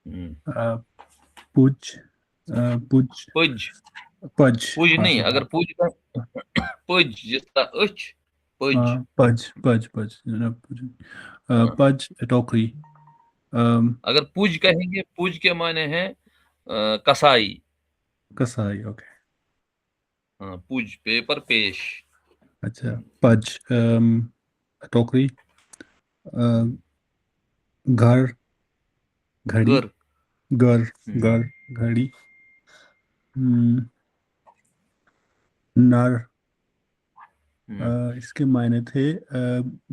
हम्म, पुज पुज पुज, पज, पुज हाँ नहीं, सही अगर पुज का पुज जिसका उच, पुज, पज पज पज पुज, हाँ। पज टोकरी, अगर पुज कहेंगे, पुज के माने हैं कसाई, कसाई, ओके। हाँ, पुज पेपर पेश, अच्छा, पज टोकरी, घर घड़ी, गर, घर घर घड़ी, नर, इसके मायने थे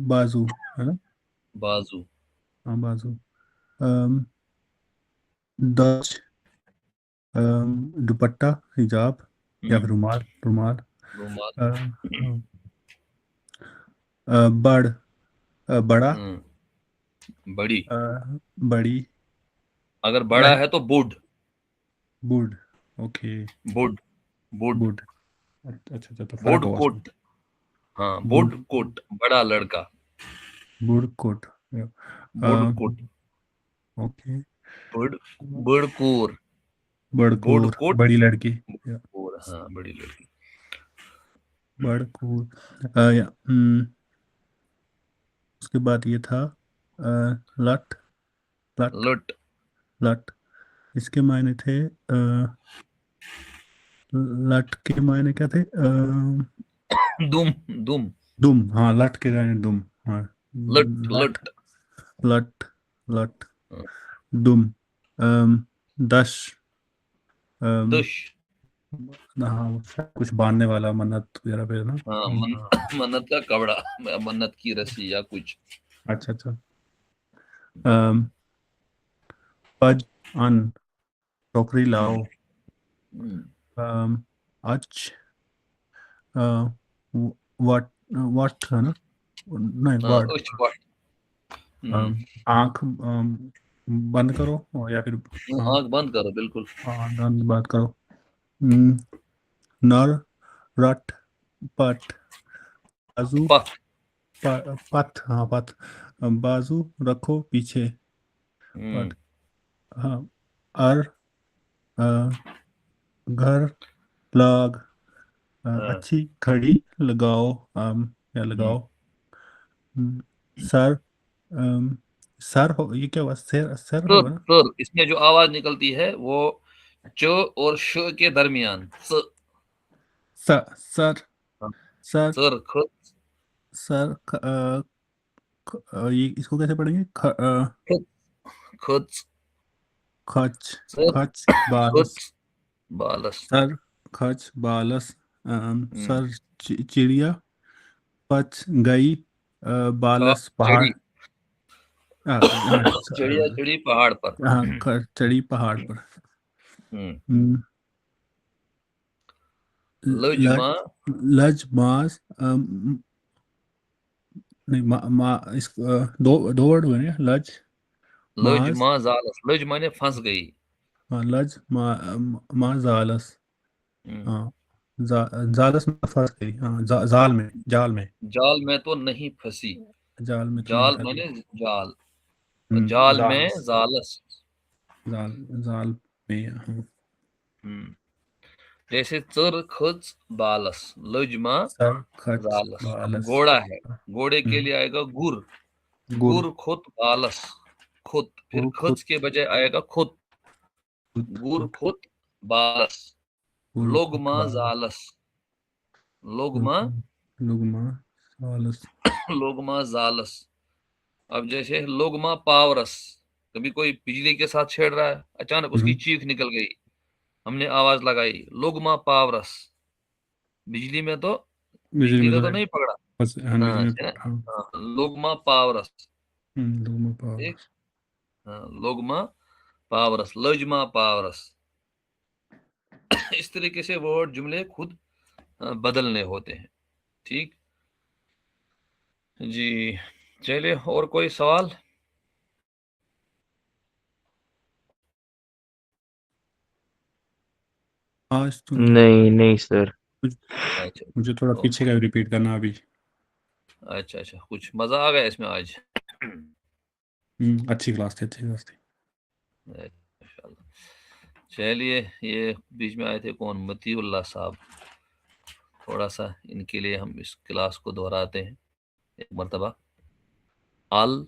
बाजू, है ना? बाजू, हाँ, बाजू। अम, दज दुपट्टा, हिजाब, या फिर रुमाल रुमाल। रुमाल, अ, बड़ बड़ा बड़ी, बड़ी अगर बड़ा है तो बुड, बुड ओके बुड, बुड, बुड अच्छा अच्छा तो फर्क बुड होगा उसमें कोट, हाँ बुड कोट बड़ा लड़का, बुड कोट बुड कोट, ओके बुड, बुड़कूर, बड़कूर बुड़कोट, बड़ी लड़की बुड़कूर, हाँ बड़ी लड़की, बड़कूर उसके बाद ये था लट लट लट, लट इसके मायने थे लट के मायने क्या थे दुम, दुम, दुम हाँ लट के मायने दुम हाँ लट, लट लट, लट लट हाँ, दुम दश दुश, हाँ शायद कुछ बांधने वाला मन्नत वगैरह पे ना हाँ मन्नत का कपड़ा, मन्नत की रस्सी या कुछ, अच्छा अच्छा पज अन टोकरी लाओ अच वट वट है ना नहीं हाँ वर्ड उच वट, आंख बंद करो या फिर हाँ आंख बंद करो बिल्कुल, बात करो नर रट पट बाजू पक, पथ हाँ पथ बाजू रखो पीछे पथ हाँ अर घर प्लग अच्छी घड़ी लगाओ या लगाओ सर सर हो ये क्या हुआ सर सर होगा ना सर, इसमें जो आवाज निकलती है वो च और श के दरमियान, sir sir sir sir, sir ये इसको कैसे पढ़ेंगे खच, खच सर, खच बालस खच, बालस, सर खच बालस सर चिड़िया पच गई बालस पहाड़ चढ़ी, चिड़िया चढ़ी पहाड़ पर, चढ़ी पहाड़ पर लजमा, लज मास नहीं इस दो वर्ड हुए ना लज मास लजमा जालस, लज माने फंस गई, हाँ लज मा जालस हाँ जालस में फंस गई हाँ जाल में जाल में तो नहीं फंसी, जाल में तो नहीं जाल फंसी माने जाल, जाल में जालस जालस, जाल जाल में हाँ जैसे चर खच बालस, लजमा सर खच जालस, बालस घोड़ा है, घोड़े के लिए आएगा गुर, गुर गुर खुत बालस, खुत, फिर गुर खच के बजाय आएगा खुत, गुर खुत बालस, लोगमा जालस, लोगमा, लुगमा सालस लोगमा जालस। अब जैसे लोगमा पावरस, कभी कोई बिजली के साथ छेड़ रहा है, अचानक उसकी चीख निकल गई, हमने आवाज लगाई, लोगमा पावरस, बिजली में तो बिजली बिजली में का तो तो नहीं पकड़ा, बस हाँ हाँ बिजली है में ना? हाँ हाँ, लोगमा पावरस, लुगमा ठीक, पावरस हाँ, लोगमा पावरस, लजमा पावरस। इस तरीके से वर्ड जुमले खुद बदलने होते हैं, ठीक जी। चलिए और कोई सवाल? आज तो नहीं सर। अच्छा, मुझे थोड़ा पीछे का रिपीट करना अभी अच्छा, कुछ मजा आ गया इसमें आज? अच्छी क्लास थी माशाल्लाह। चलिए, ये बीच में आए थे कौन, मतीउल्लाह साहब, थोड़ा सा इनके लिए हम इस क्लास को दोहराते हैं एक मरतबा। अल,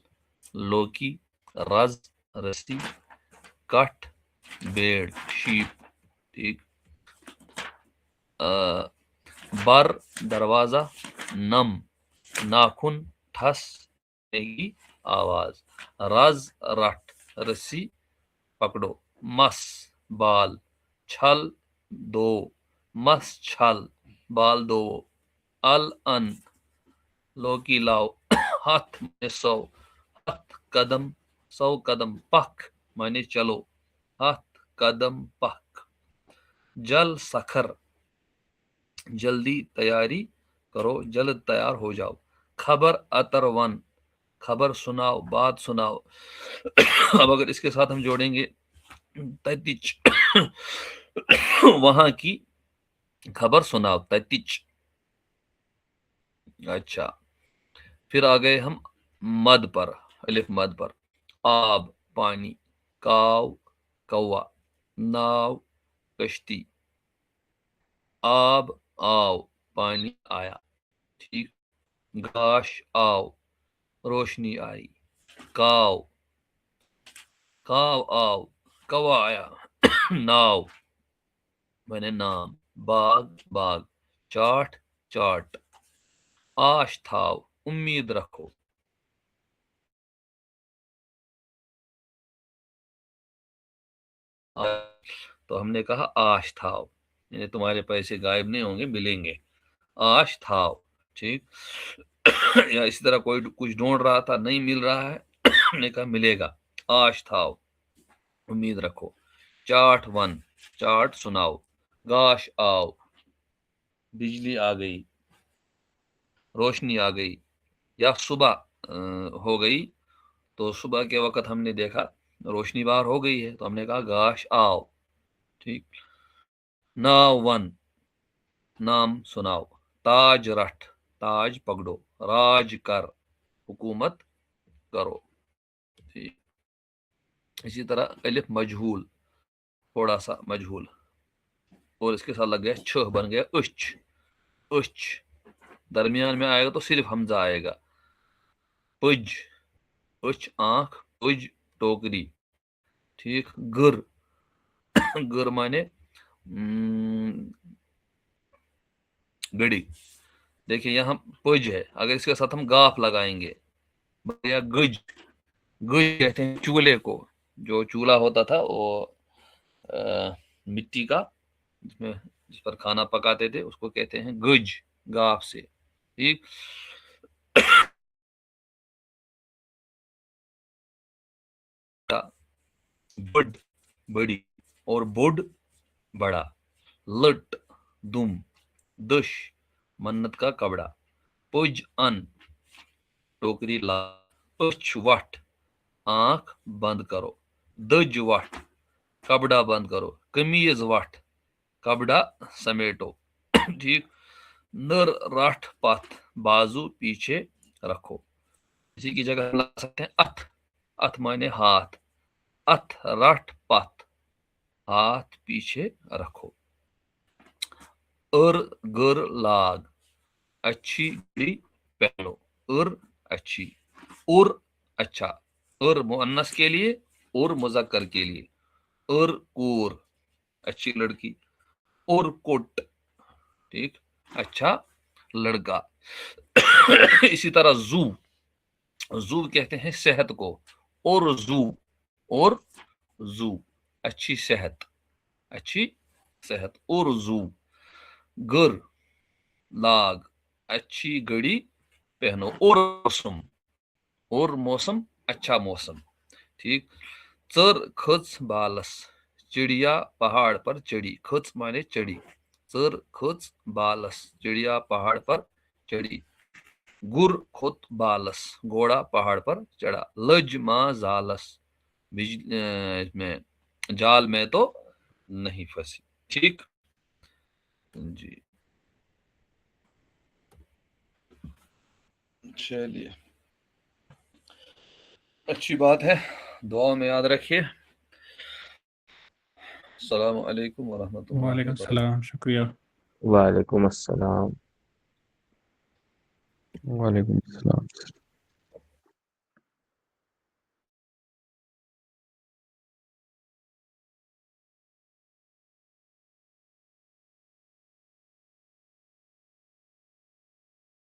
लोकी, रज, रस्सी, कट, बेड़, शीप, ठीक, बर, दरवाजा, नम, नाखून, ठस, की आवाज, रज, रट, रस्सी पकड़ो, मस, बाल, छल, दो, मस, छल, बाल दो, अल, अन, लोकी लाओ, हाथ में सौ, हाथ कदम, सौ कदम, पख माने चलो, हाथ कदम पख, जल सखर, जल्दी तैयारी करो, जल्द तैयार हो जाओ, खबर अतर वन, खबर सुनाओ, बात सुनाओ। अब अगर इसके साथ हम जोड़ेंगे ततिच, वहां की खबर सुनाओ, ततिच। अच्छा, फिर आ गए हम मद पर, अलिफ मद पर। आब पानी, काव कौवा, नाव कश्ती, आब आओ पानी आया, ठीक। गाश आओ रोशनी आई, काव काव आओ कौवा आया, नाव मैंने नाम, बाग बाग, चाट चाट, आश थाव उम्मीद रखो। तो हमने कहा आश थाव, यानी तुम्हारे पैसे गायब नहीं होंगे, मिलेंगे, आश थाव, ठीक। या इसी तरह कोई कुछ ढूंढ रहा था, नहीं मिल रहा है, हमने कहा मिलेगा, आश थाव उम्मीद रखो। चाट वन, चाट सुनाओ। गाश आओ बिजली आ गई, रोशनी आ गई। या सुबह हो गई, तो सुबह के वक्त हमने देखा रोशनी बाहर हो गई है, तो हमने कहा गाश आओ, ठीक। नाव वन, नाम सुनाओ। ताज रट, ताज पकड़ो। राज कर, हुकूमत करो, ठीक। इसी तरह अलिफ मजहूल, थोड़ा सा मजहूल, और इसके साथ लग गया छ, बन गया उच्च, उच्च। दरमियान में आएगा तो सिर्फ हमजा आएगा। पुज, उच्च आंख, पुज टोकरी, ठीक। गुर, गुर माने गड़ी। देखिए यहाँ पुज है, अगर इसके साथ हम गाफ लगाएंगे, या गुज, गुज कहते हैं चूल्हे को, जो चूल्हा होता था वो मिट्टी का, जिसमें जिस पर खाना पकाते थे, उसको कहते हैं गुज, गाफ से, ठीक। बुड बड़ी, और बुड बड़ा। लट दुम, दुश मन्नत का कपड़ा। पुज अन टोकरी ला। उछ वट आंख बंद करो। दज वट कपड़ा बंद करो। कमीज वट कपड़ा समेटो, ठीक। नर राठ पथ बाजू पीछे रखो। इसी की जगह हम ला सकते हैं अथ, अथ माने हाथ, अथ राठ पथ हाथ पीछे रखो। गर लाग अच्छी घड़ी पहनो, अच्छी, अच्छा, मुअन्नस के लिए, मुजक्कर के लिए। कूर अच्छी लड़की, कोट, ठीक, अच्छा लड़का। इसी तरह जू, जू कहते हैं सेहत को, और जू अच्छी सेहत, अच्छी सेहत, और जू। गर लाग अच्छी घड़ी पहनो, और मौसम अच्छा मौसम, ठीक। चर खच बालस चिड़िया पहाड़ पर चढ़ी। खच माने चढ़ी। चर खच बालस चिड़िया पहाड़ पर चढ़ी। गुर खुत बालस घोड़ा पहाड़ पर चढ़ा। लज मा जालस में जाल में तो नहीं फंसी, ठीक जी। चलिए, अच्छी बात है, दुआ में याद रखिए। अस्सलामु अलैकुम वरहमतुल्लाहि वालेकुम वबरकातुहू। सलाम, शुक्रिया। वालेकुम अस्सलाम। वालेकुम अस्सलाम।